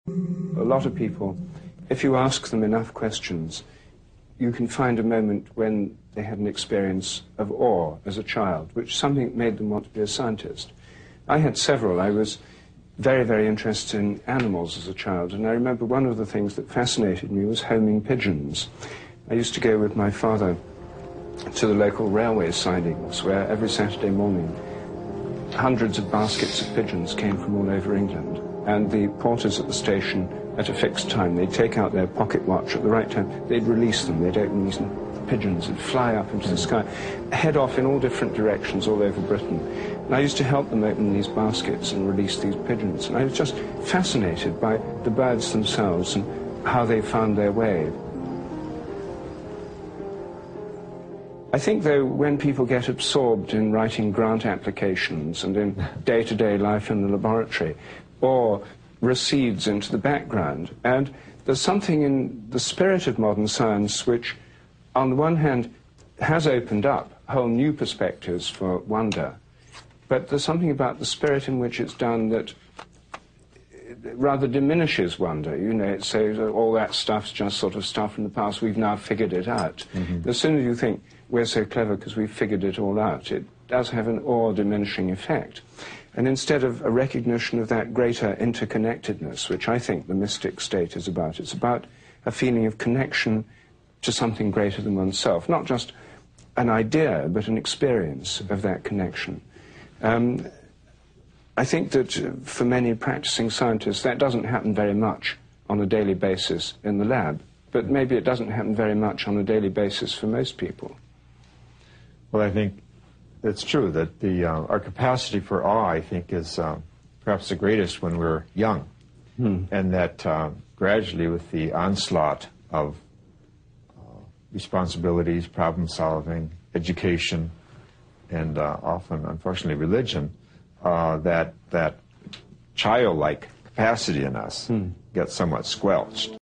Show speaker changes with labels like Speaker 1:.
Speaker 1: A lot of people, if you ask them enough questions, you can find a moment when they had an experience of awe as a child, which something made them want to be a scientist. I had several. I was very, very interested in animals as a child, and I remember one of the things that fascinated me was homing pigeons. I used to go with my father to the local railway sidings, where every Saturday morning hundreds of baskets of pigeons came from all over England, and the porters at the station, at a fixed time, they'd take out their pocket watch at the right time, they'd release them, they'd open these pigeons and fly up into the sky, head off in all different directions all over Britain. And I used to help them open these baskets and release these pigeons, and I was just fascinated by the birds themselves and how they found their way. I think, though, when people get absorbed in writing grant applications and in day-to-day life in the laboratory, or recedes into the background, and there's something in the spirit of modern science which, on the one hand, has opened up whole new perspectives for wonder, but there's something about the spirit in which it's done that rather diminishes wonder. You know, it says all that stuff's just sort of stuff from the past, we've now figured it out. As soon as you think we're so clever because we've figured it all out, it does have an awe-diminishing effect. And instead of a recognition of that greater interconnectedness, which I think the mystic state is about, it's about a feeling of connection to something greater than oneself, not just an idea, but an experience of that connection. I think that for many practicing scientists, that doesn't happen very much on a daily basis in the lab, but maybe it doesn't happen very much on a daily basis for most people.
Speaker 2: Well, I think it's true that our capacity for awe, I think, is perhaps the greatest when we're young, and that gradually with the onslaught of responsibilities, problem solving, education, and often, unfortunately, religion, that childlike capacity in us gets somewhat squelched.